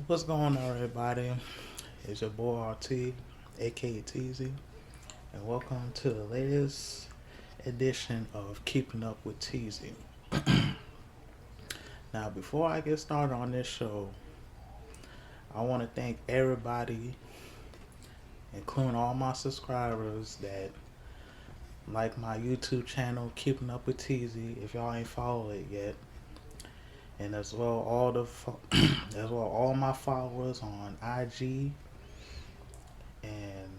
What's going on, everybody? It's your boy RT, aka Teezy, and welcome to the latest edition of Keeping Up with Teezy. Now, before I get started on this show, I want to thank everybody, including all my subscribers, that like my YouTube channel, Keeping Up with Teezy. If y'all ain't followed it yet, and as well as well all my followers on IG and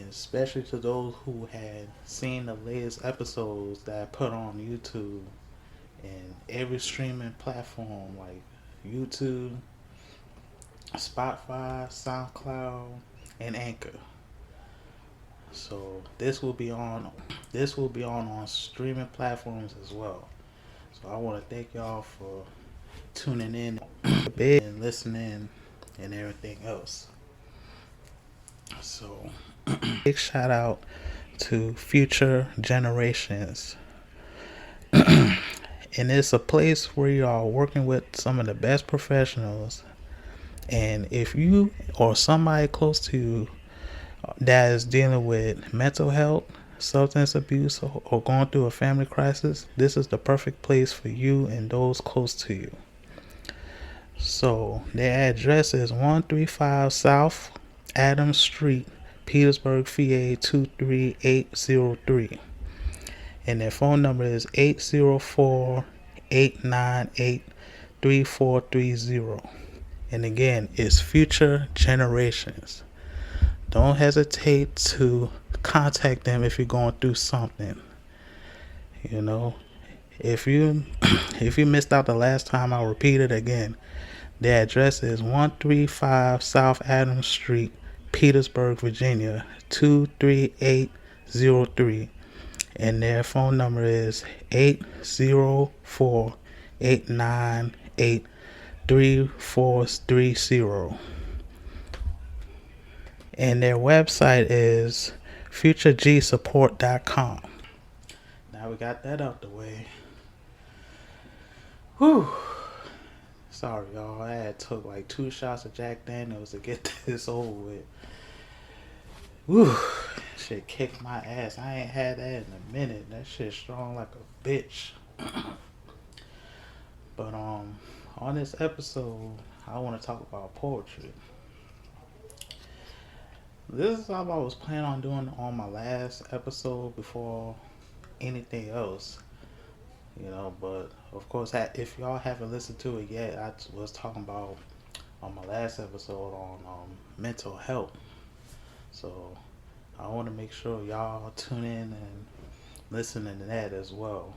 especially to those who had seen the latest episodes that I put on YouTube and every streaming platform like YouTube, Spotify, SoundCloud, and Anchor. So this will be on streaming platforms as well. So I want to thank y'all for tuning in and listening and everything else. So big shout out to future generations. And it's a place where you are working with some of the best professionals. And if you or somebody close to you that is dealing with mental health, substance abuse, or going through a family crisis, this is the perfect place for you and those close to you. So their address is 135 South Adams Street, Petersburg, PA 23803. And their phone number is 804-898-3430. And again, it's future generations. Don't hesitate to contact them if you're going through something. You know, if you if you missed out the last time, I'll repeat it again. The address is 135 South Adams Street, Petersburg, Virginia 23803. And their phone number is 804-898-3430. And their website is futuregsupport.com. Now we got that out the way. Whew. Sorry, y'all. I had took like 2 shots of Jack Daniels to get this over with. Whew. Shit kicked my ass. I ain't had that in a minute. That shit strong like a bitch. But on this episode, I want to talk about poetry. This is what I was planning on doing on my last episode before anything else. But of course, if y'all haven't listened to it yet, I was talking about on my last episode on mental health. So I want to make sure y'all tune in and listen to that as well.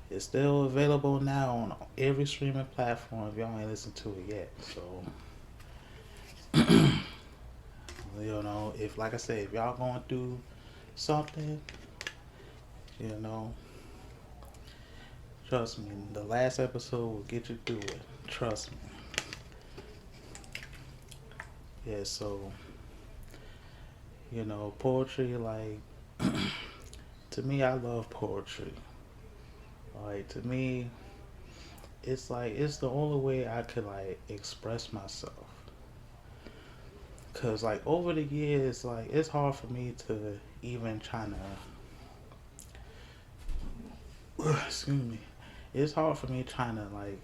It's still available now on every streaming platform if y'all ain't listened to it yet. So, if like I said, if y'all going through something, trust me, the last episode will get you through it. Trust me. Yeah, so, poetry, like, to me, I love poetry. Like, to me, it's like, it's the only way I could, like, express myself. Because, like, over the years, like, it's hard for me to even try to, excuse me, it's hard for me trying to, like,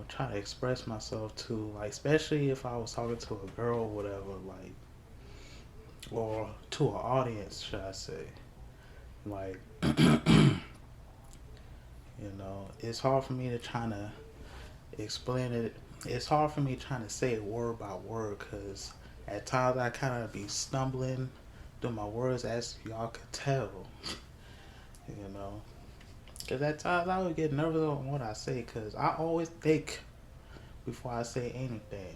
try to express myself to, like, especially if I was talking to a girl or whatever, like, or to an audience, should I say. Like, it's hard for me to try to explain it. It's hard for me trying to say it word by word because at times I kind of be stumbling through my words, as y'all could tell. Because at times I would get nervous on what I say because I always think before I say anything.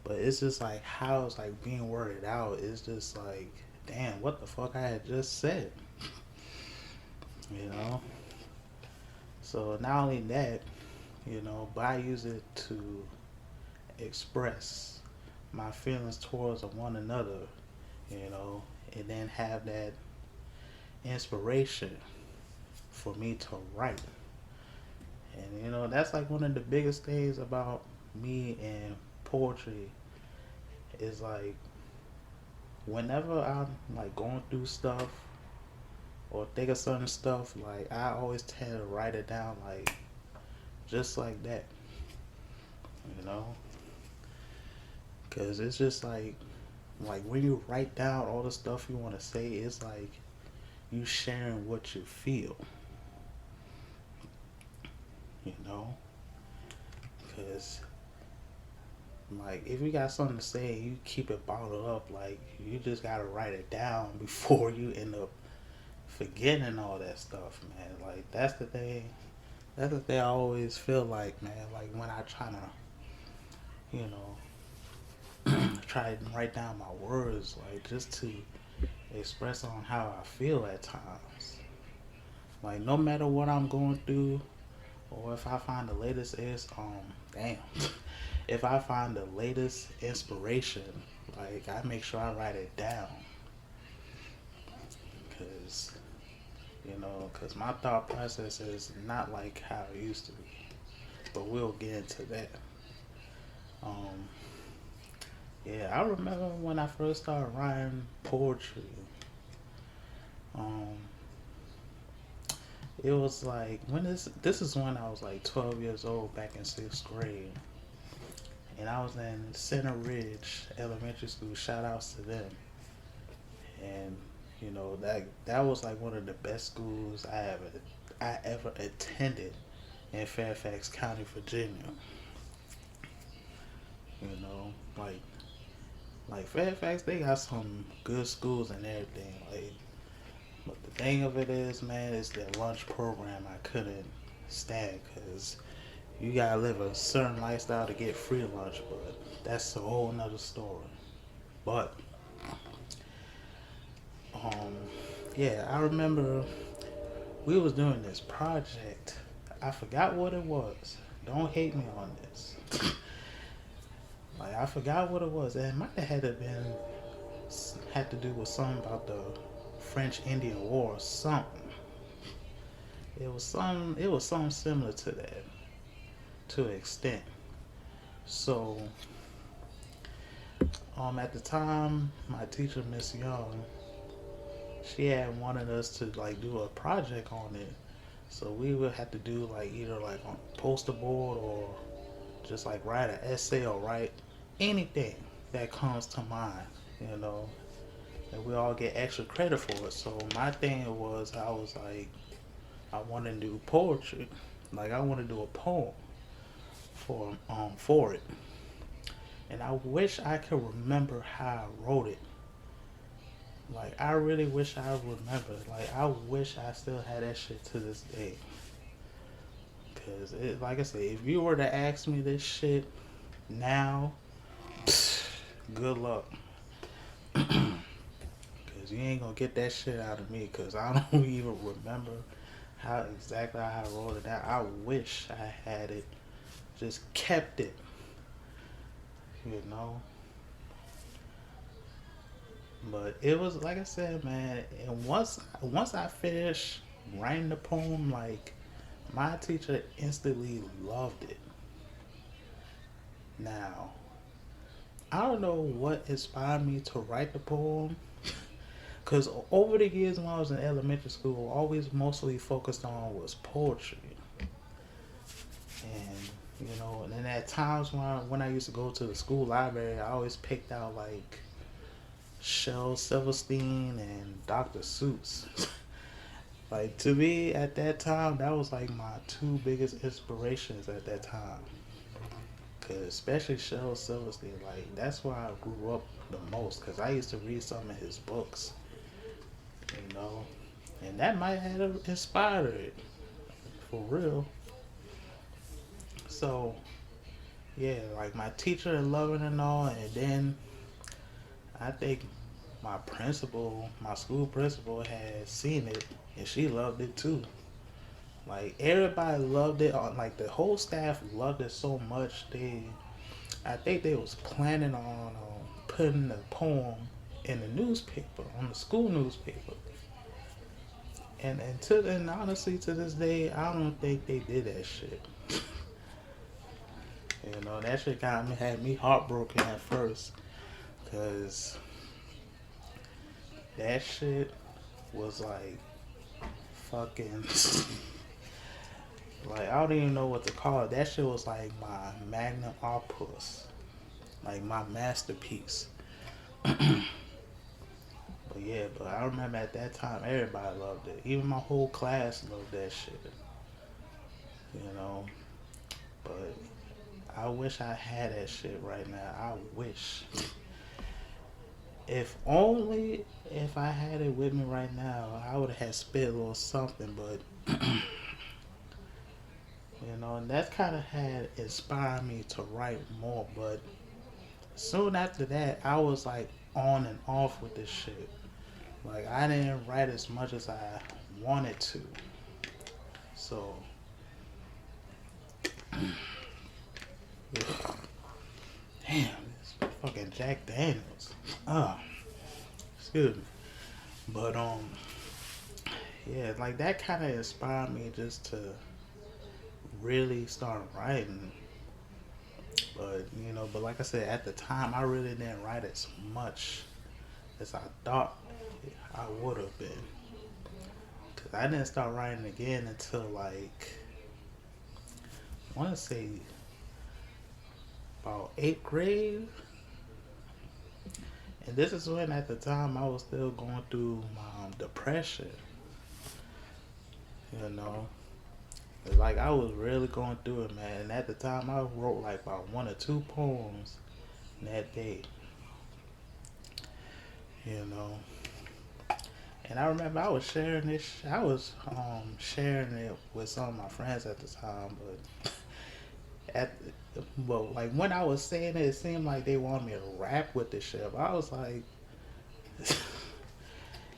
But it's just like how it's like being worded out. It's just like, damn, what the fuck I had just said. you know. So not only that, but I use it to express my feelings towards one another, and then have that inspiration for me to write. And that's like one of the biggest things about me and poetry is like whenever I'm like going through stuff or think of certain stuff, like I always tend to write it down like just like that, you know, because it's just like when you write down all the stuff you want to say, it's like you sharing what you feel, you know, because like if you got something to say and you keep it bottled up, like you just gotta write it down before you end up forgetting all that stuff, man. Like that's the thing. That's the thing I always feel like, man. Like when I try to, you know, try to write down my words, like just to express on how I feel at times. Like no matter what I'm going through, or if I find the latest damn, if I find the latest inspiration, like I make sure I write it down, cause cause my thought process is not like how it used to be. But we'll get into that. Um, yeah, I remember when I first started writing poetry. Um, it was like when this is when I was like 12 years old, back in sixth grade, and I was in Center Ridge Elementary School. Shout outs to them. And that was like one of the best schools I ever attended in Fairfax County, Virginia. You know, like Fairfax, they got some good schools and everything. Like, but the thing of it is, man, is their lunch program I couldn't stand, because you gotta live a certain lifestyle to get free lunch. But that's a whole nother story. But um, yeah, I remember we was doing this project. I forgot what it was. Don't hate me on this. Like I forgot what it was. It might have had to do with something about the French Indian War or something. It was something similar to that, to an extent. So at the time, my teacher, Miss Young, she had wanted us to like do a project on it. So we would have to do like either like on a poster board or just like write an essay or write anything that comes to mind, you know, and we all get extra credit for it. So my thing was, I was like, I want to do poetry, like I want to do a poem for it, and I wish I could remember how I wrote it. Like I really wish I remembered. Like I wish I still had that shit to this day. Cause like I said, if you were to ask me this shit now, good luck. Cause you ain't gonna get that shit out of me. Cause I don't even remember how exactly I wrote it down. I wish I had it, just kept it, you know. But it was like I said, man. And once I finished writing the poem, like my teacher instantly loved it. Now, I don't know what inspired me to write the poem, because over the years when I was in elementary school, always mostly focused on was poetry. And then at times when I used to go to the school library, I always picked out like Shel Silverstein and Dr. Seuss. Like to me at that time, that was like my two biggest inspirations at that time. Cause especially Shel Silverstein, like that's where I grew up the most. Cause I used to read some of his books, you know, and that might have inspired it for real. So yeah, like my teacher and loving and all, and then I think my school principal had seen it and she loved it too. Like everybody loved it. Like the whole staff loved it so much. I think they was planning on putting the poem in the newspaper, on the school newspaper. And honestly to this day, I don't think they did that shit. You know, that shit had me heartbroken at first. Because that shit was like fucking. Like, I don't even know what to call it. That shit was like my magnum opus. Like my masterpiece. But yeah, but I remember at that time everybody loved it. Even my whole class loved that shit. You know. But I wish I had that shit right now. I wish. If only if I had it with me right now, I would have had spit a little something, but you know, and that kind of had inspired me to write more. But soon after that, I was like on and off with this shit. Like, I didn't write as much as I wanted to. So, yeah. Damn, this fucking Jack Daniels. Excuse me. But yeah, like that kind of inspired me just to really start writing. But you know, but like I said, at the time, I really didn't write as much as I thought I would have been. Cause I didn't start writing again until like, I want to say about 8th grade. And this is when at the time I was still going through my depression. You know, like I was really going through it, man. And at the time I wrote like about 1 or 2 poems that day. You know. And I remember I was sharing this. I was sharing it with some of my friends at the time, but like when I was saying it seemed like they wanted me to rap with this shit. But I was like,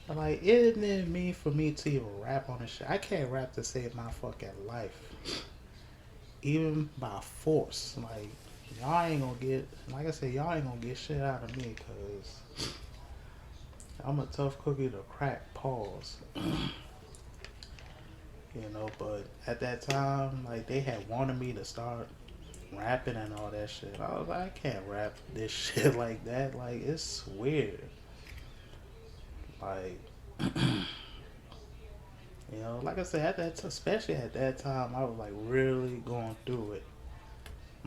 like it didn't mean for me to even rap on this shit. I can't rap to save my fucking life, even by force. Like y'all ain't gonna get, like I said, y'all ain't gonna get shit out of me, cause I'm a tough cookie to crack. Pause. You know, but at that time, like they had wanted me to start rapping and all that shit. I was like, I can't rap this shit like that. Like it's weird. Like, you know, like I said, especially at that time, I was like really going through it.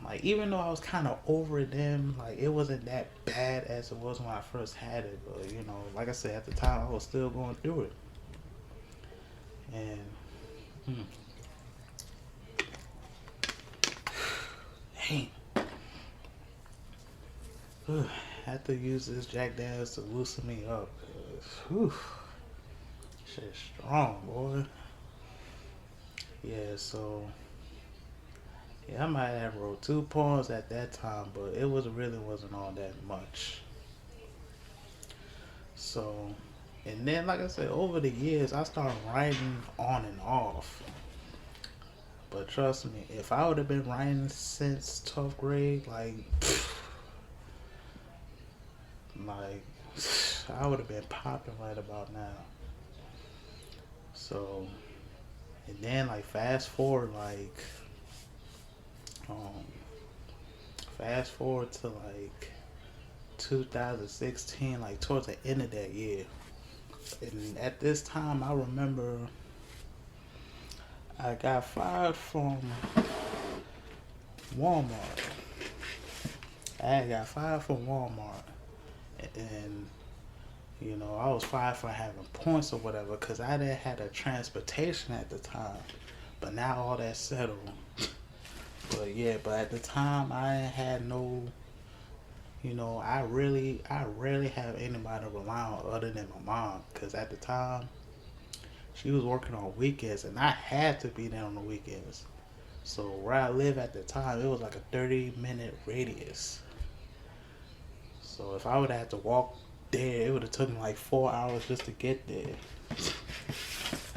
Like even though I was kind of over it then, like it wasn't that bad as it was when I first had it. But you know, like I said, at the time I was still going through it. And dang, I had to use this Jack Daniels to loosen me up. Cause, shit's strong, boy. Yeah, so yeah, I might have wrote 2 poems at that time, but it wasn't all that much. So, and then like I said, over the years I started writing on and off. But trust me, if I would have been writing since 12th grade, like I would have been popping right about now. So, and then like fast forward to like 2016, like towards the end of that year. And at this time, I remember I got fired from Walmart. I got fired from Walmart, and you know I was fired for having points or whatever because I didn't have a transportation at the time. But now all that's settled. But yeah, but at the time I had no, you know, I rarely have anybody to rely on other than my mom. Because at the time, she was working on weekends and I had to be there on the weekends. So where I live at the time, it was like a 30-minute radius. So if I would have had to walk there, it would have taken me like 4 hours just to get there.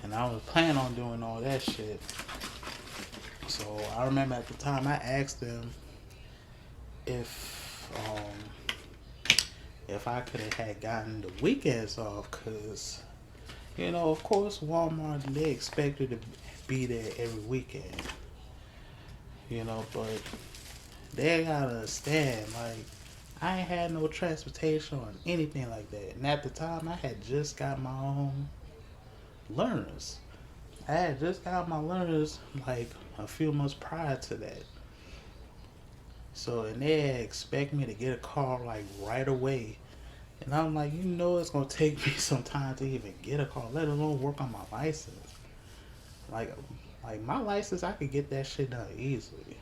And I was planning on doing all that shit. So I remember at the time I asked them if I could have had gotten the weekends off, cause you know, of course, Walmart, they expect you to be there every weekend. You know, but they gotta understand, like, I ain't had no transportation or anything like that. And at the time, I had just got my own learners. I had just got my learners like a few months prior to that. So, and they expect me to get a car like right away. And I'm like, it's gonna take me some time to even get a car, let alone work on my license. Like, like my license, I could get that shit done easily.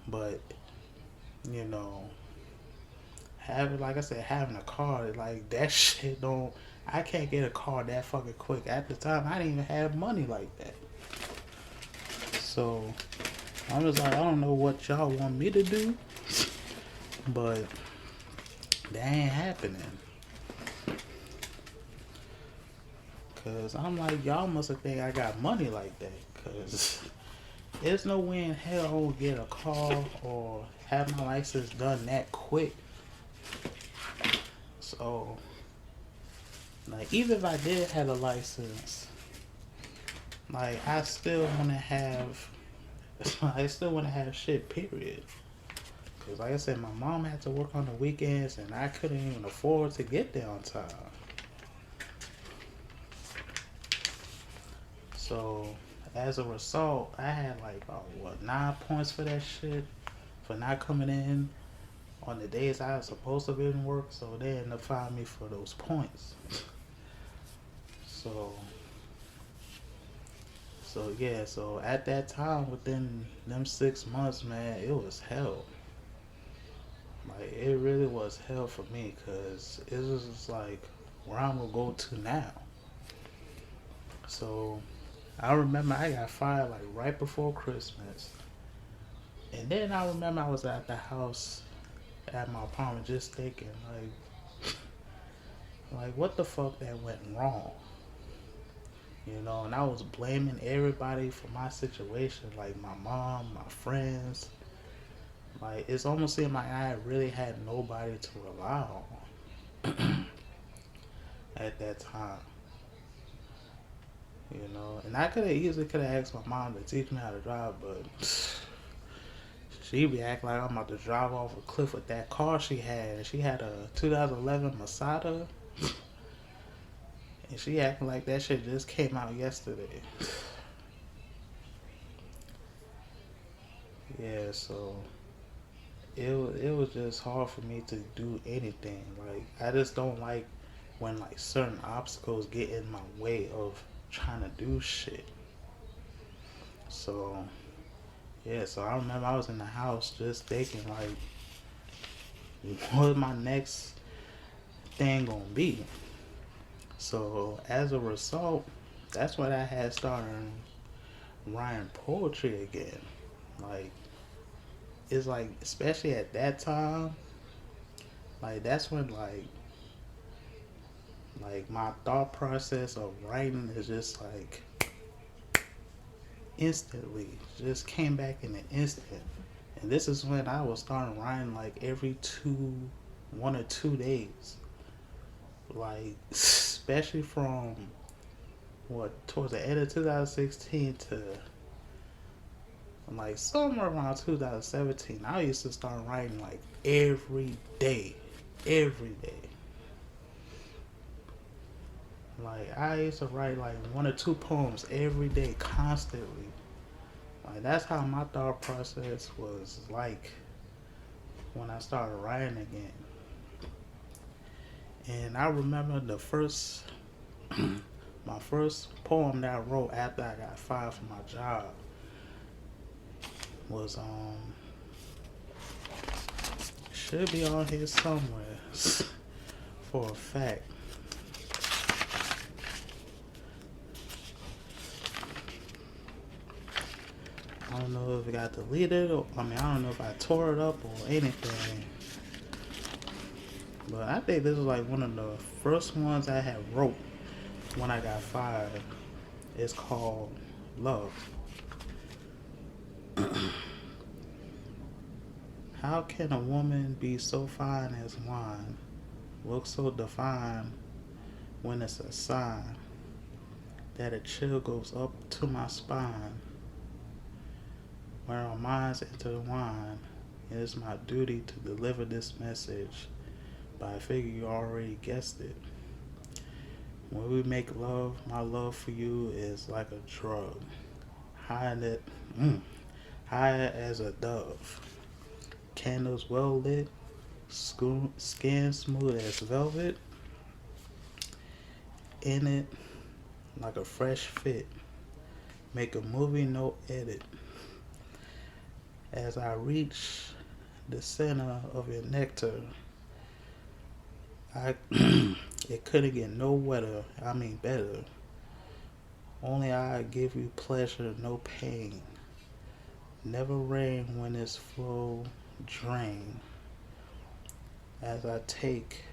But, you know, having, like I said, having a car, like that shit don't. I can't get a car that fucking quick. At the time, I didn't even have money like that. So I'm just like, I don't know what y'all want me to do, but that ain't happening. Cause I'm like, y'all must have think I got money like that. Cause there's no way in hell I will get a car or have my license done that quick. So, like, even if I did have a license, like, I still want to have, shit, period. Because, like I said, my mom had to work on the weekends, and I couldn't even afford to get there on time. So, as a result, I had, like, 9 points for that shit, for not coming in on the days I was supposed to be in work, so they ended up firing me for those points. So at that time, within them 6 months, man, it was hell. Like, it really was hell for me, because it was just like where I'm gonna go to now. So I remember I got fired like right before Christmas. And then I remember I was at the house at my apartment just thinking, like what the fuck that went wrong? And I was blaming everybody for my situation, like my mom, my friends. Like, it's almost seemed like I really had nobody to rely on at that time. And I easily could have asked my mom to teach me how to drive, but she be acting like I'm about to drive off a cliff with that car she had. She had a 2011 Masada, and she acting like that shit just came out yesterday. Yeah, so it was just hard for me to do anything. Like, I just don't like when like certain obstacles get in my way of trying to do shit. So so I remember I was in the house just thinking like, what my next thing gonna be? So as a result, that's when I had started writing poetry again. Like, it's like, especially at that time, like that's when like my thought process of writing is just like instantly just came back in an instant. And this is when I was starting writing like every 1 or 2 days. Like, especially from towards the end of 2016 to like somewhere around 2017, I used to start writing like every day. Like, I used to write like 1 or 2 poems every day, constantly. Like, that's how my thought process was like when I started writing again. And I remember my first poem that I wrote after I got fired from my job was should be on here somewhere for a fact. I don't know if it got deleted I don't know if I tore it up or anything. But I think this was like one of the first ones I had wrote when I got fired. It's called Love. How can a woman be so fine as wine, look so divine, when it's a sign that a chill goes up to my spine? Where our minds intertwine, it is my duty to deliver this message, but I figure you already guessed it. When we make love, my love for you is like a drug. High, it, high as a dove. Candles well lit, skin smooth as velvet. In it, like a fresh fit. Make a movie, no edit. As I reach the center of your nectar, I it couldn't get no wetter. I mean better. Only I give you pleasure, no pain. Never rain when its flow drain. As I take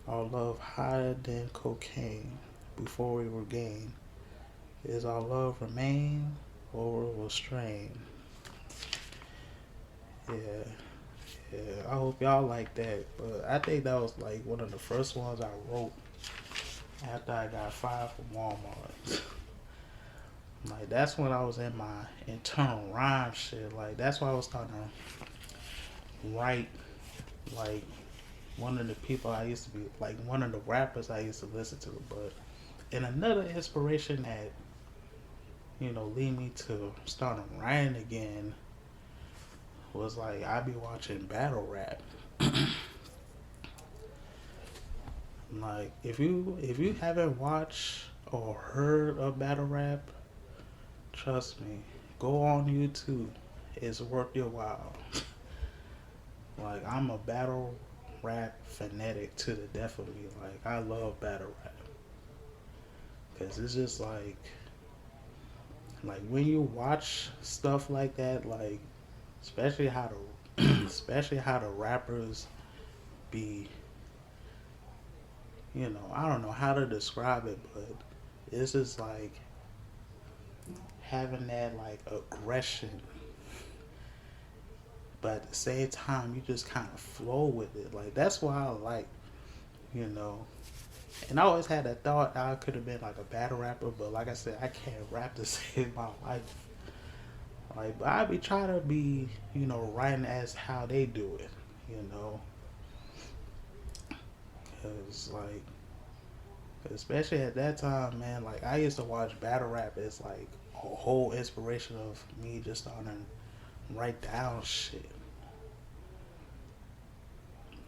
our love higher than cocaine before we regain. Is our love remain or will strain? Yeah, yeah. I hope y'all like that. But I think that was like one of the first ones I wrote after I got fired from Walmart. Like that's when I was in my internal rhyme shit. Like that's why I was starting to write. Like one of the people I used to be, like one of the rappers I used to listen to. But and another inspiration that lead me to starting writing again was like I be watching battle rap. Like if you haven't watched or heard of battle rap, trust me, go on YouTube. It's worth your while. Like I'm a battle rap fanatic to the death of me. Like I love battle rap because it's just like when you watch stuff like that, like especially how the especially how the rappers be, I don't know how to describe it, but it's just like having that like aggression, but at the same time you just kind of flow with it. Like that's why I like, you know. And I always had that thought I could have been like a battle rapper, but like I said, I can't rap to save my life. Like, but I be trying to be, writing as how they do it, you know, cause like, especially at that time, man. Like I used to watch battle rap as like a whole inspiration of me just starting to write down shit.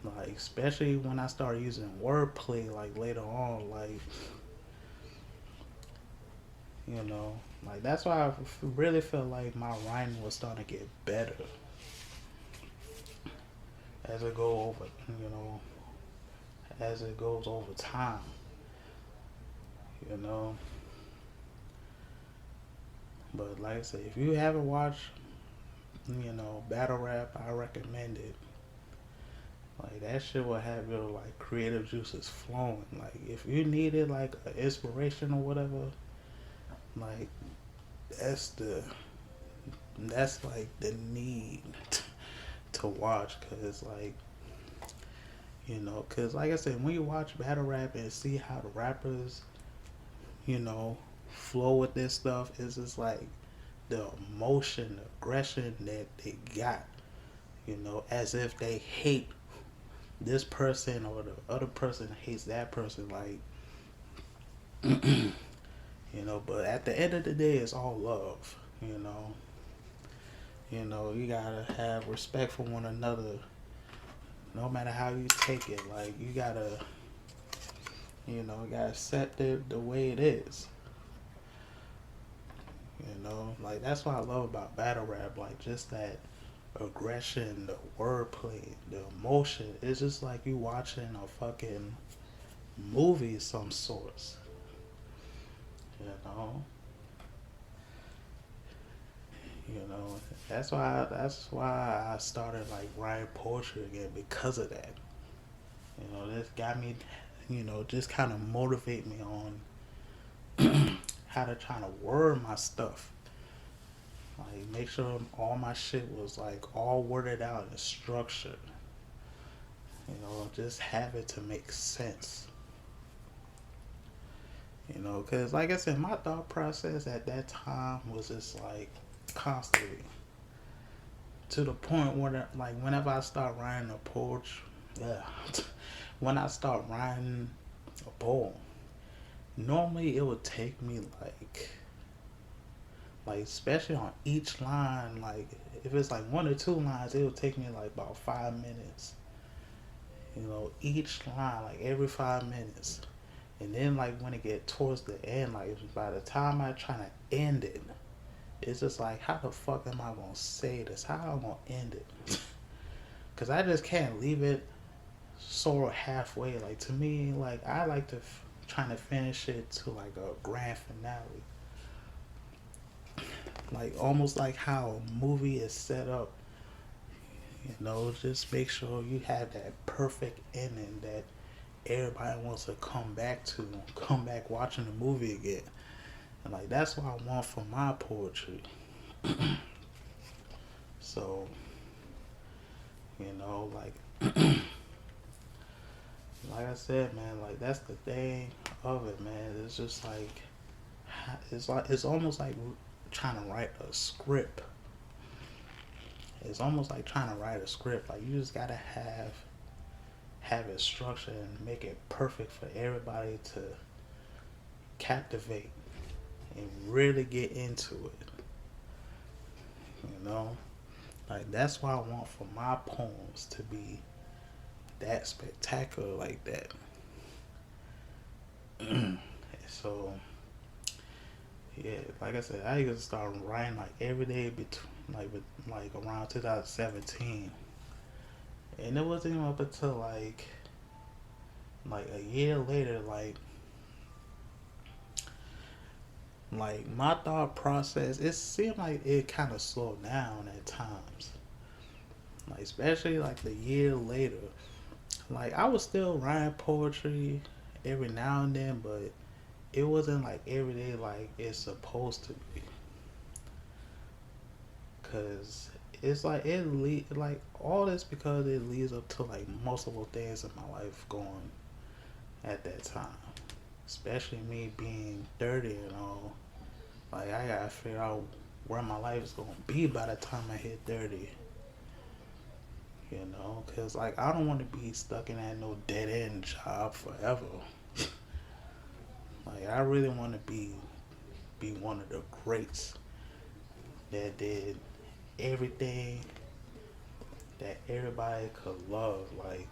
Like especially when I started using wordplay, like later on, like that's why I really feel like my writing was starting to get better as it go over, as it goes over time, you know. But like I said, if you haven't watched, battle rap, I recommend it. Like that shit will have your like creative juices flowing. Like if you needed like an inspiration or whatever, like that's the that's like the need to watch, cause like cause like I said, when you watch battle rap and see how the rappers flow with this stuff, it's just like the emotion, the aggression that they got, as if they hate this person or the other person hates that person, like but at the end of the day it's all love. You gotta have respect for one another no matter how you take it. Like you gotta accept it the way it is. Like that's what I love about battle rap, like just that aggression, the wordplay, the emotion. It's just like you watching a fucking movie of some sorts. You know. That's why I started like writing poetry again, because of that. This got me, just kind of motivate me on how to try to word my stuff. Like make sure all my shit was like all worded out and structured. Just have it to make sense. Because like I said, my thought process at that time was just like constantly, to the point where like whenever I start writing a poetry, yeah, when I start writing a poem, normally it would take me like especially on each line, like if it's like one or two lines, it would take me like about 5 minutes. You know, each line, like every 5 minutes. And then like when it get towards the end, like by the time I try to end it, it's just like how the fuck am I gonna say this? How am I gonna end it? Cause I just can't leave it sort of halfway. Like to me, like I like to trying to finish it to like a grand finale. Like almost like how a movie is set up. You know, just make sure you have that perfect ending that everybody wants to come back watching the movie again. And like that's what I want for my poetry. So, you know, like I said, man, like that's the thing of it, man. It's just like it's almost like trying to write a script. It's almost like trying to write a script. Like you just gotta have it structured and make it perfect for everybody to captivate and really get into it. You know? Like that's what I want for my poems to be that spectacular like that. So yeah, like I said, I used to start writing like every day between like around 2017, and it wasn't even up until like a year later, like my thought process, it seemed like it kind of slowed down at times. Like especially like the year later, like I was still writing poetry every now and then, but it wasn't like every day like it's supposed to be. Cause it's like like all this because it leads up to like multiple things in my life going at that time. Especially me being 30 and all. Like I gotta figure out where my life is gonna be by the time I hit 30. You know, cause like I don't want to be stuck in that no dead end job forever. Like I really want to be one of the greats that did everything that everybody could love. Like,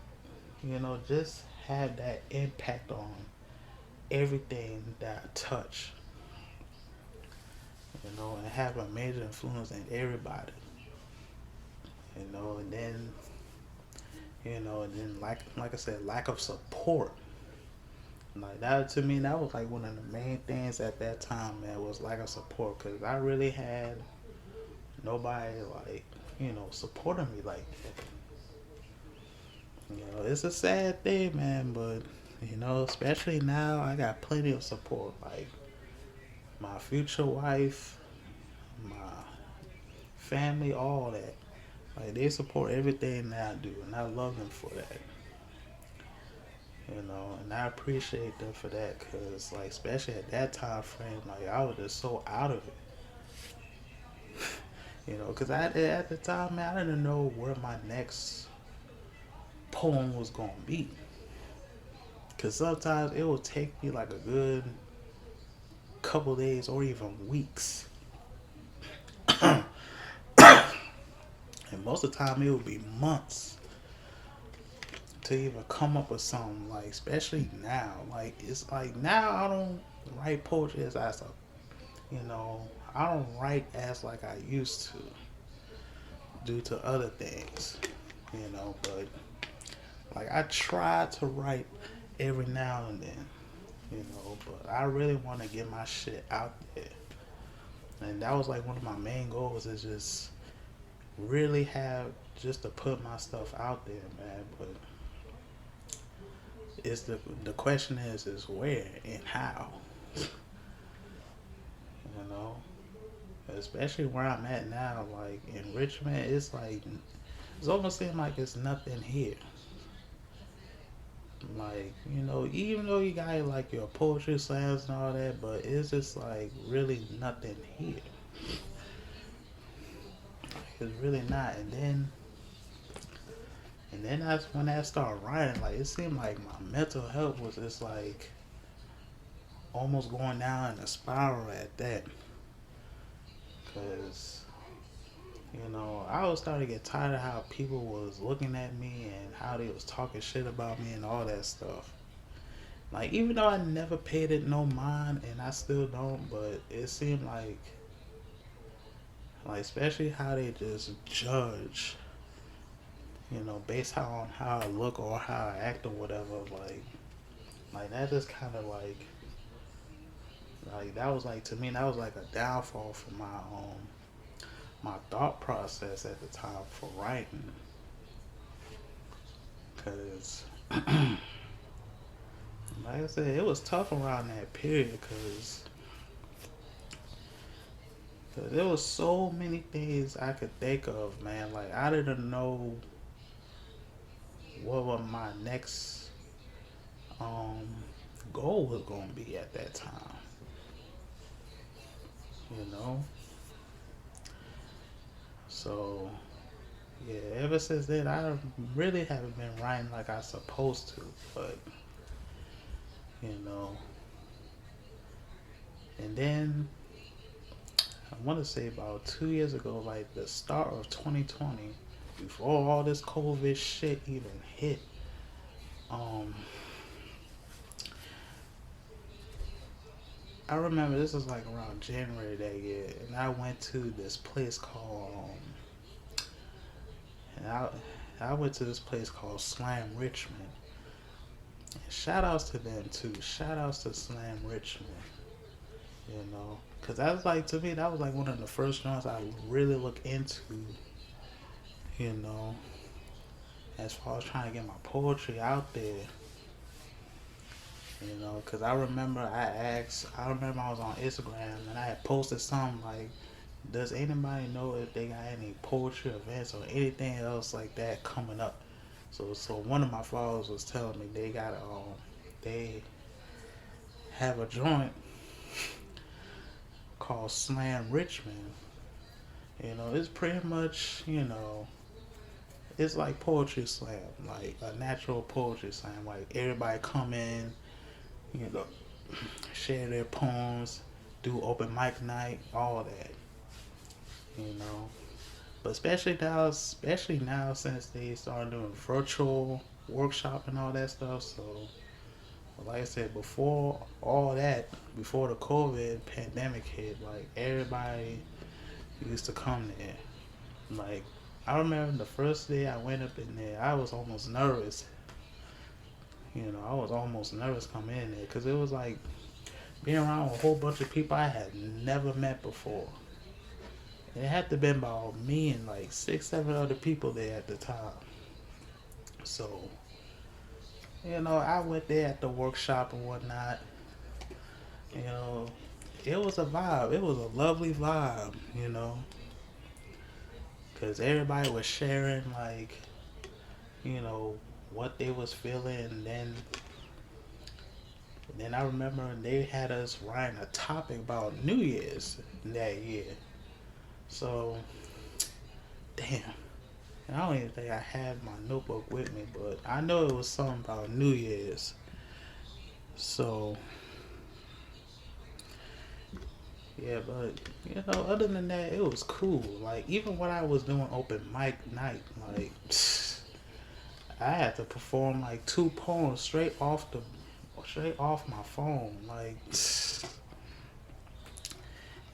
you know, just have that impact on everything that I touch. You know, and have a major influence in everybody. You know, and then like I said, lack of support. Like that to me, that was like one of the main things at that time, man, was lack of support. Cause I really had nobody like, you know, supporting me like that. You know, it's a sad thing, man, but you know, especially now, I got plenty of support. Like my future wife, my family, all that. Like they support everything that I do, and I love them for that. You know, and I appreciate them for that, cause like especially at that time frame, like I was just so out of it. You know, cause at the time, man, I didn't know where my next poem was gonna be. Cause sometimes it will take me like a good couple days or even weeks, and most of the time it would be months to even come up with something. Like especially now, like it's like now I don't write poetry as I, you know, I don't write as like I used to due to other things, you know. But like I try to write every now and then, you know. But I really want to get my shit out there, and that was like one of my main goals is just really have just to put my stuff out there, man. But it's the question is where and how, you know. Especially where I'm at now, like in Richmond, it's like it's almost seems like it's nothing here. Like, you know, even though you got like your poetry slams and all that, but it's just like really nothing here. It's really not. And then that's when I started writing. Like it seemed like my mental health was just like almost going down in a spiral at that. Cause I was starting to get tired of how people was looking at me and how they was talking shit about me and all that stuff. Like even though I never paid it no mind and I still don't, but it seemed like especially how they just judge, based on how I look or how I act or whatever, like that just kind of like that was like to me that was like a downfall for my thought process at the time for writing, cause like I said, it was tough around that period because there was so many things I could think of, man. Like I didn't know what was my next um goal was gonna be at that time. You know, so yeah. Ever since then, I really haven't been writing like I supposed to, but you know, and then I want to say about 2 years ago, like the start of 2020, before all this COVID shit even hit, um, I remember this was like around January that year, and I went to this place called, and I went to this place called Slam Richmond. And shout outs to them too. Shout outs to Slam Richmond. Because that was like, to me, that was like one of the first joints I really looked into, you know, as far as trying to get my poetry out there. Because I remember I remember I was on Instagram and I had posted something like, does anybody know if they got any poetry events or anything else like that coming up? So one of my followers was telling me they have a joint called Slam Richmond. It's pretty much, it's like poetry slam, like a natural poetry slam. Like everybody come in, you know, share their poems, do open mic night, all that. you know. But especially now since they started doing virtual workshop and all that stuff. So, like I said, before all that, before the COVID pandemic hit, like everybody used to come there. Like I remember the first day I went up in there, I was almost nervous. I was almost nervous coming in there because it was like being around a whole bunch of people I had never met before. And it had to have been about me and like 6, 7 other people there at the time. So, I went there at the workshop and whatnot. You know, it was a vibe. It was a lovely vibe, because everybody was sharing like, what they was feeling. And then I remember they had us writing a topic about New Year's that year. So, damn. And I don't even think I had my notebook with me, but I know it was something about New Year's. So, yeah, but, other than that, it was cool. Like, even when I was doing open mic night, like, I had to perform like 2 poems straight off my phone. Like,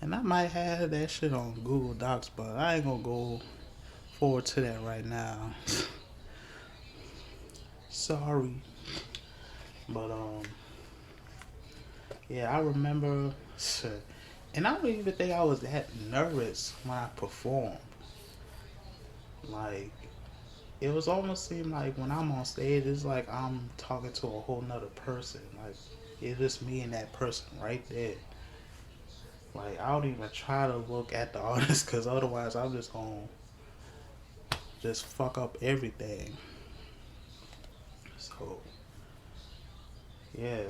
and I might have that shit on Google Docs, but I ain't gonna go forward to that right now. Sorry. But yeah, I remember, and I don't even think I was that nervous when I performed. Like, it was almost seem like when I'm on stage, it's like I'm talking to a whole nother person. Like, it's just me and that person right there. Like, I don't even try to look at the artist because otherwise I'm just gonna just fuck up everything. So, yeah,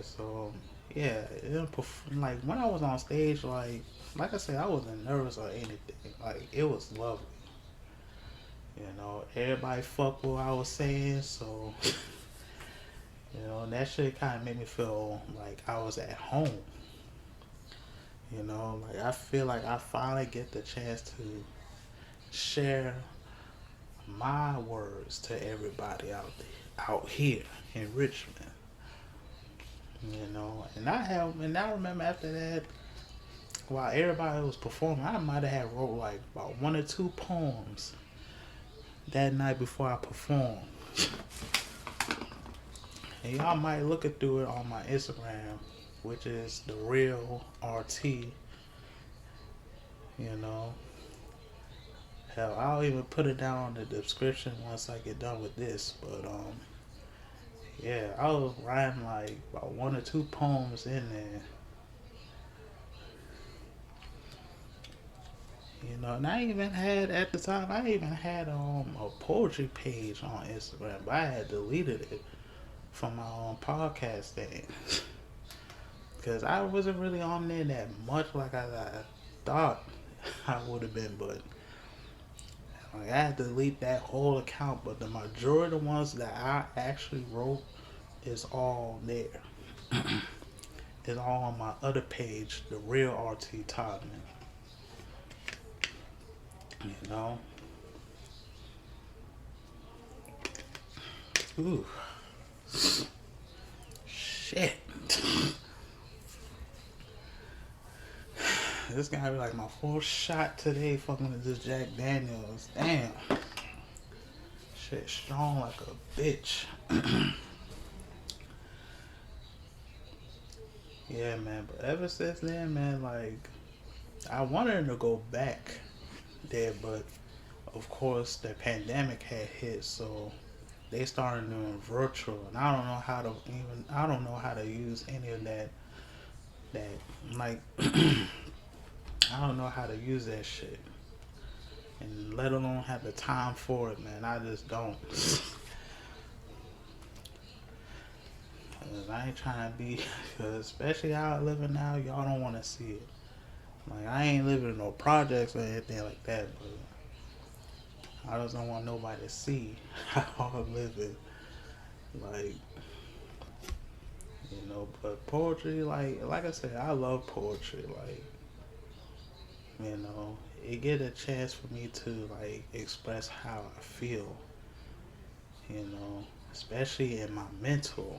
like when I was on stage, like I said, I wasn't nervous or anything. Like, it was lovely. You know, everybody fuck what I was saying, so you know, that shit kind of made me feel like I was at home. You know, like I feel like I finally get the chance to share my words to everybody out here in Richmond. You know, and I remember after that, while everybody was performing, I might have had wrote like about one or two poems that night before I performed. And y'all might look it through it on my Instagram, which is the real RT. You know, hell, I'll even put it down in the description once I get done with this. But yeah, I was writing like about one or two poems in there. You know, and I even had at the time I even had a poetry page on Instagram, but I had deleted it from my own podcast thing because I wasn't really on there that much like I thought I would have been, but like, I had to delete that whole account. But the majority of the ones that I actually wrote is all there. It's all on my other page, the real RT Todman. You know. Ooh. Shit. This gotta be like my fourth shot today fucking with this Jack Daniels. Damn. Shit strong like a bitch. Yeah, man. But ever since then, man, like, I wanted to go back there, but of course the pandemic had hit, so they started doing virtual, and I don't know how to use any of that like I don't know how to use that shit, and let alone have the time for it, man. I just don't. Cause I ain't trying to be, cause especially how I living now, y'all don't want to see it. Like, I ain't living in no projects or anything like that, but I just don't want nobody to see how I'm living. Like, you know, but poetry, like I said, I love poetry. Like, you know, it get a chance for me to like express how I feel. You know, especially in my mental.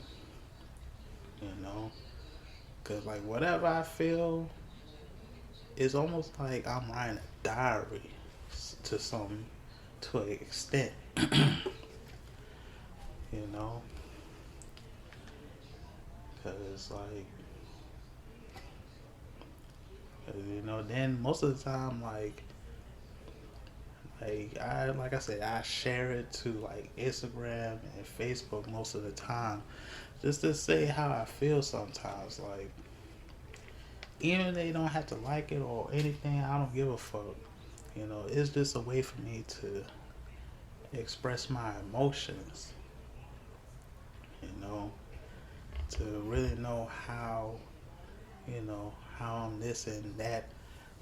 You know, cause like whatever I feel, it's almost like I'm writing a diary to an extent. You know, cause you know, then most of the time like I said, I share it to like Instagram and Facebook most of the time, just to say how I feel sometimes. Like, even if they don't have to like it or anything, I don't give a fuck. You know, it's just a way for me to express my emotions. You know, to really know how I'm this and that.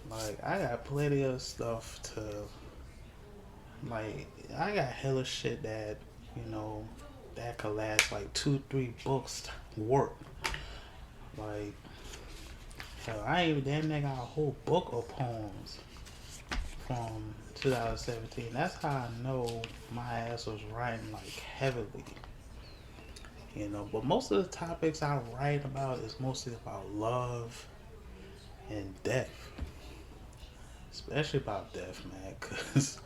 Like, I got plenty of stuff to, like, I got hella shit that, you know, that could last like 2-3 books worth. Like, hell, I even damn near got a whole book of poems from 2017. That's how I know my ass was writing like heavily. You know, but most of the topics I write about is mostly about love and death. Especially about death, man, cause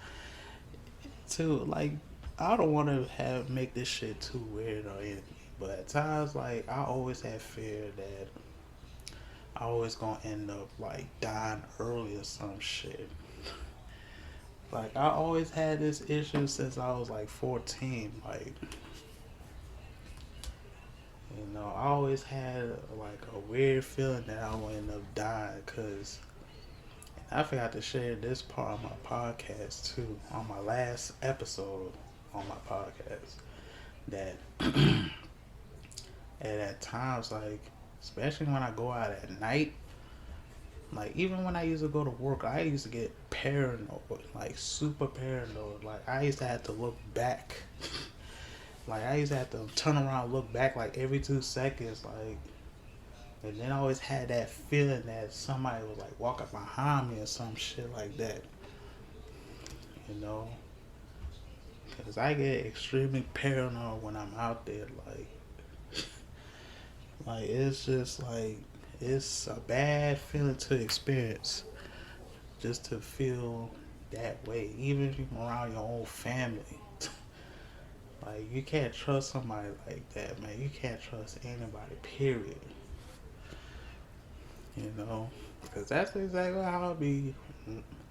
too, like, I don't want to make this shit too weird or anything, but at times, like, I always have fear that I always gonna end up like dying early or some shit. Like, I always had this issue since I was like 14. Like, you know, I always had like a weird feeling that I would end up dying, cause I forgot to share this part of my podcast too, on my last episode on my podcast, that and at times, like, especially when I go out at night, Like, even when I used to go to work, I used to get paranoid, like super paranoid. Like, I used to have to look back. Like, I used to have to turn around and look back like every 2 seconds. Like, and then I always had that feeling that somebody was like walking behind me or some shit like that. You know? Because I get extremely paranoid when I'm out there. Like, it's just like, it's a bad feeling to experience. Just to feel that way. Even if you're around your own family. Like, you can't trust somebody like that, man. You can't trust anybody, period. You know? Because that's exactly how I be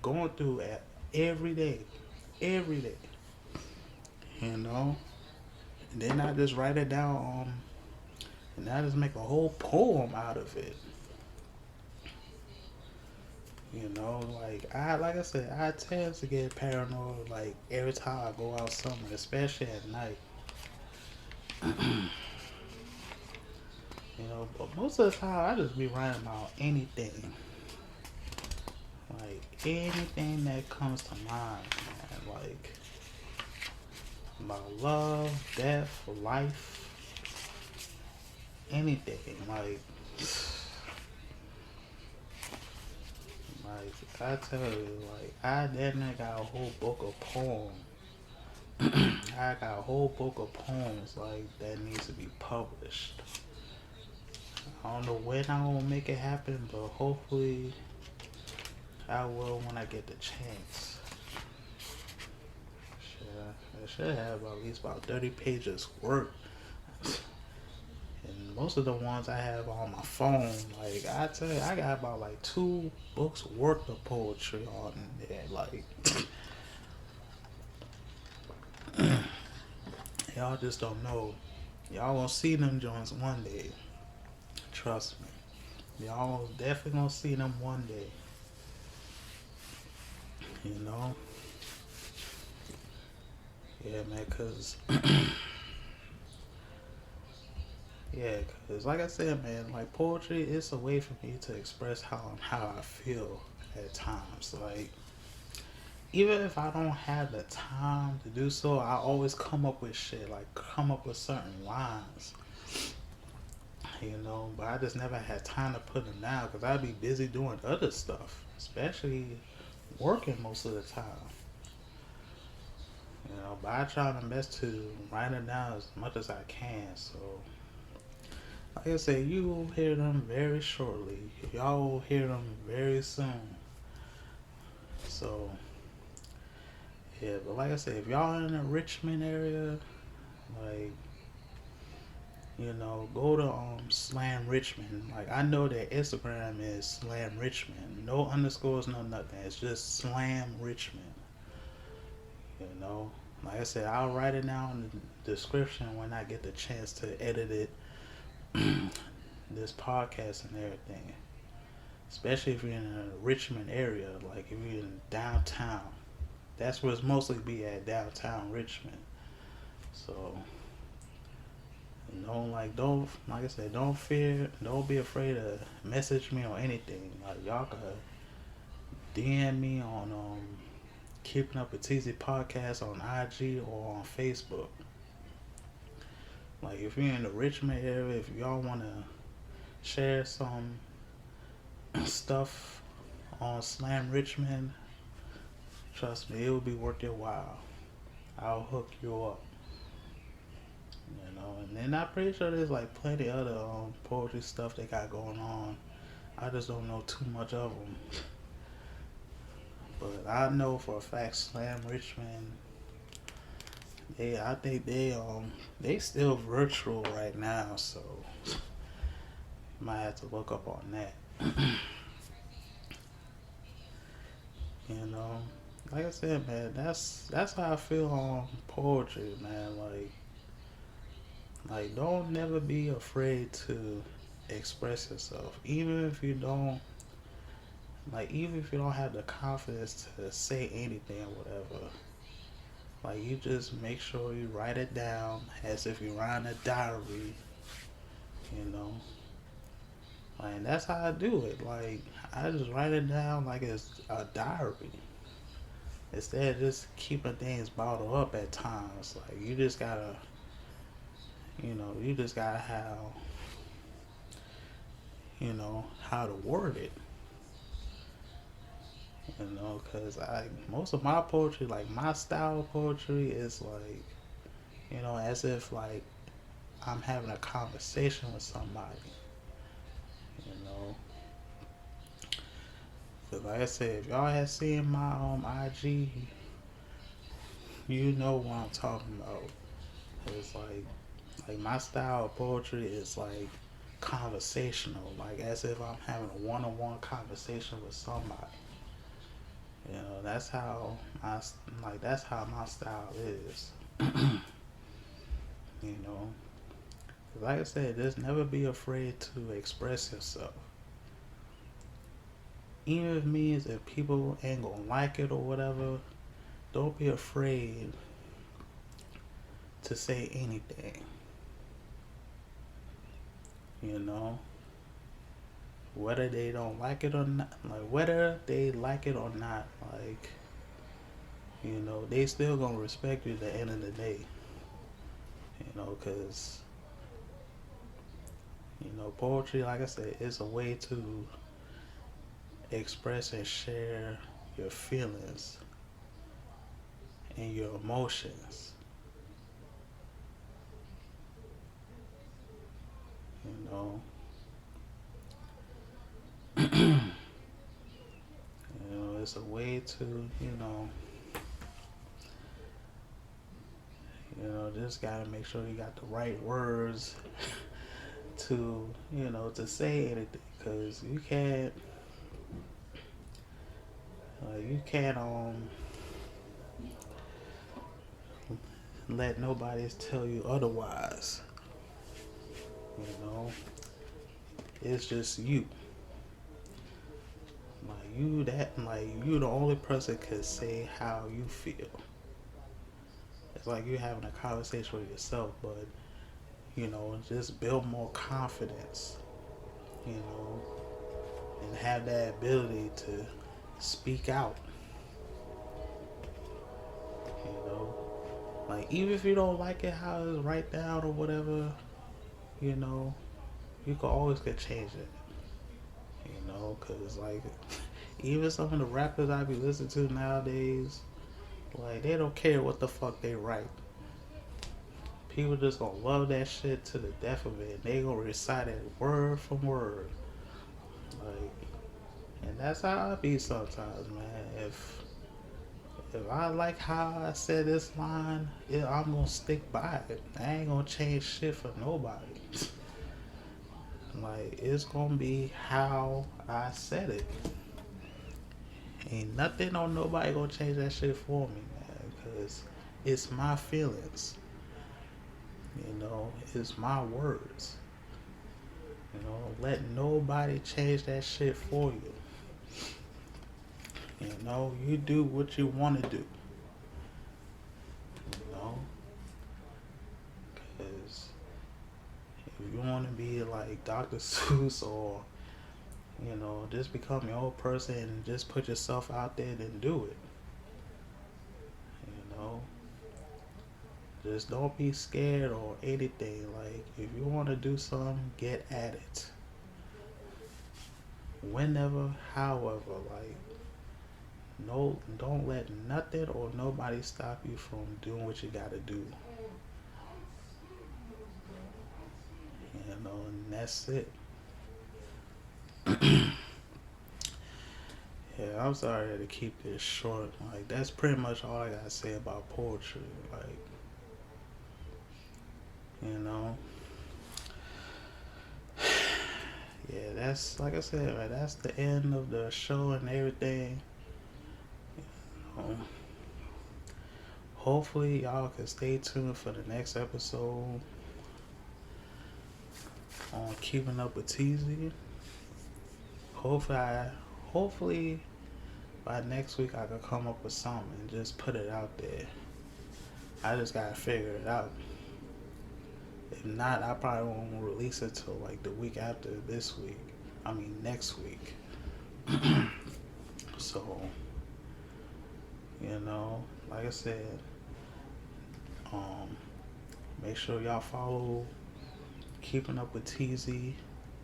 going through it every day. Every day. You know? And then I just write it down, and I just make a whole poem out of it. You know, like I said, I tend to get paranoid like every time I go out somewhere, especially at night. You know, but most of the time I just be writing about anything. Like anything that comes to mind, man. Like about love, death, life, anything. Like I tell you, like I definitely got a whole book of poems. I got a whole book of poems like that needs to be published. I don't know when I will make it happen, but hopefully I will when I get the chance. I should have at least about 30 pages worth. And most of the ones I have on my phone, like I tell you, I got about like 2 books worth of poetry on there. Like y'all just don't know. Y'all gonna see them joints one day. Trust me. Y'all definitely gonna see them one day. You know? Yeah, man, cause yeah, cause like I said, man, like poetry, it's a way for me to express how I feel at times. Like even if I don't have the time to do so, I always come up with shit, like come up with certain lines. You know, but I just never had time to put them down because I'd be busy doing other stuff, especially working most of the time. You know, but I try my best to write it down as much as I can. So, like I said, you will hear them very shortly. Y'all will hear them very soon. So, yeah, but like I said, if y'all in the Richmond area, like, you know, go to Slam Richmond. Like I know that Instagram is Slam Richmond. No underscores, no nothing. It's just Slam Richmond. You know, like I said, I'll write it down in the description when I get the chance to edit it, this podcast and everything. Especially if you're in the Richmond area, like if you're in downtown, that's where it's mostly be at, downtown Richmond. So, you know, don't, like I said, don't be afraid to message me or anything. Like y'all can DM me on Keeping Up with Teezy podcast on IG or on Facebook. Like if you're in the Richmond area, if y'all wanna share some stuff on Slam Richmond, trust me, it will be worth your while. I'll hook you up. You know, and then I'm pretty sure there's like plenty other poetry stuff they got going on. I just don't know too much of them. But I know for a fact Slam Richmond, I think they still virtual right now, so might have to look up on that. You know, like I said, man, that's how I feel on poetry, man. Like don't never be afraid to express yourself, even if you don't have the confidence to say anything or whatever. Like you just make sure you write it down as if you're writing a diary, you know. Like, that's how I do it. Like, I just write it down like it's a diary. Instead of just keeping things bottled up at times. Like, you just gotta have, how to word it. Because most of my poetry, like my style of poetry, is like, as if like I'm having a conversation with somebody. You know, because like I said, if y'all have seen my IG, you know what I'm talking about. It's like my style of poetry is like conversational, like as if I'm having a one-on-one conversation with somebody. That's how my style is. you know, like I said, just never be afraid to express yourself. Even if it means if people ain't gonna like it or whatever, don't be afraid to say anything. You know, whether they don't like it or not, like whether they like it or not, like they still gonna respect you at the end of the day. Because poetry, like I said, is a way to express and share your feelings and your emotions. You know, it's a way to just gotta make sure you got the right words to to say anything, because you can't let nobody tell you otherwise. You know, it's just you. You the only person can say how you feel. It's like you having a conversation with yourself, but just build more confidence, you know, and have that ability to speak out. You know, like even if you don't like it how it's right down or whatever, you know, you can always get change it. Cause like even some of the rappers I be listening to nowadays, like they don't care what the fuck they write. People just gonna love that shit to the death of it. They gonna recite it word from word. Like, and that's how I be sometimes, man. If I like how I said this line, I'm gonna stick by it. I ain't gonna change shit for nobody. Like, it's gonna be how I said it. Ain't nothing or nobody gonna change that shit for me, man. Because it's my feelings. It's my words. Let nobody change that shit for you. You do what you want to do. Because if you want to be like Dr. Seuss or, just become your own person and just put yourself out there, then do it. Just don't be scared or anything. Like, if you want to do something, get at it. Whenever, however, like, no, don't let nothing or nobody stop you from doing what you gotta do. And that's it. Yeah, I'm sorry to keep this short. Like, that's pretty much all I gotta say about poetry. Like, yeah, that's like I said, right, that's the end of the show and everything. Hopefully y'all can stay tuned for the next episode on Keeping Up with Teezy. Hopefully by next week I can come up with something and just put it out there. I just gotta figure it out. If not, I probably won't release it till like the week after this week. next week. So, like I said, um, make sure y'all follow Keeping Up with Teezy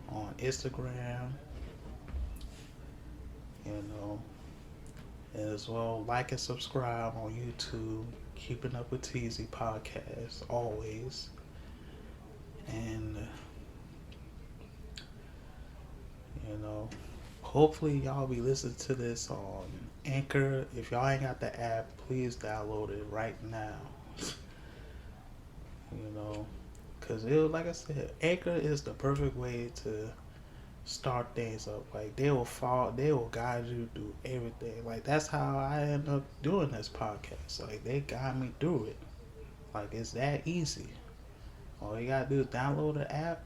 on Instagram, and as well like and subscribe on YouTube. Keeping Up with Teezy podcast always, and hopefully y'all be listening to this on Anchor. If y'all ain't got the app, please download it right now. Because like I said, Anchor is the perfect way to start things up. Like they will guide you through everything. Like that's how I end up doing this podcast. Like they guide me through it. Like it's that easy. All you gotta do is download the app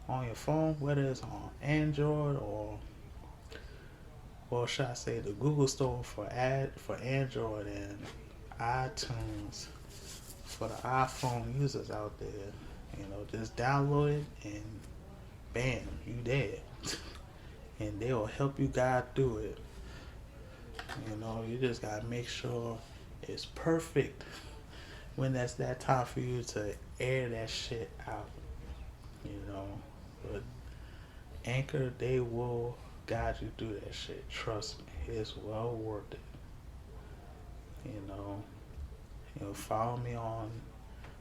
on your phone, whether it's on Android or should I say the Google Store for Android, and iTunes for the iPhone users out there. Just download it and bam, you there. And they will help you guide through it. You just gotta make sure it's perfect when that's that time for you to air that shit out. But Anchor, they will guide you through that shit. Trust me, it's well worth it.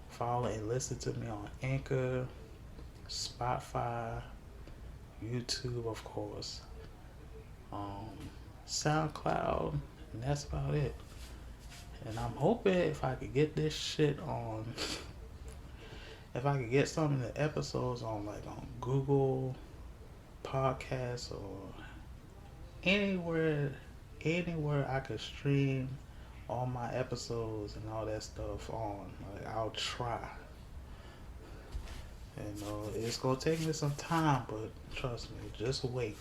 Follow and listen to me on Anchor, Spotify, YouTube, of course, SoundCloud, and that's about it. And I'm hoping if I could get this shit on, if I could get some of the episodes on Google Podcasts or anywhere I could stream all my episodes and all that stuff on. I'll try. It's gonna take me some time, but trust me, just wait.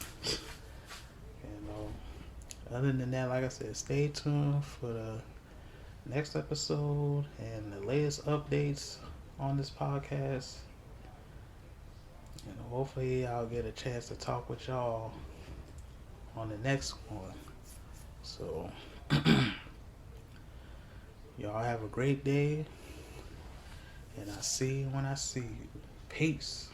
Other than that, like I said, stay tuned for the next episode and the latest updates on this podcast. And hopefully I'll get a chance to talk with y'all on the next one. So y'all have a great day, and I'll see you when I see you. Peace.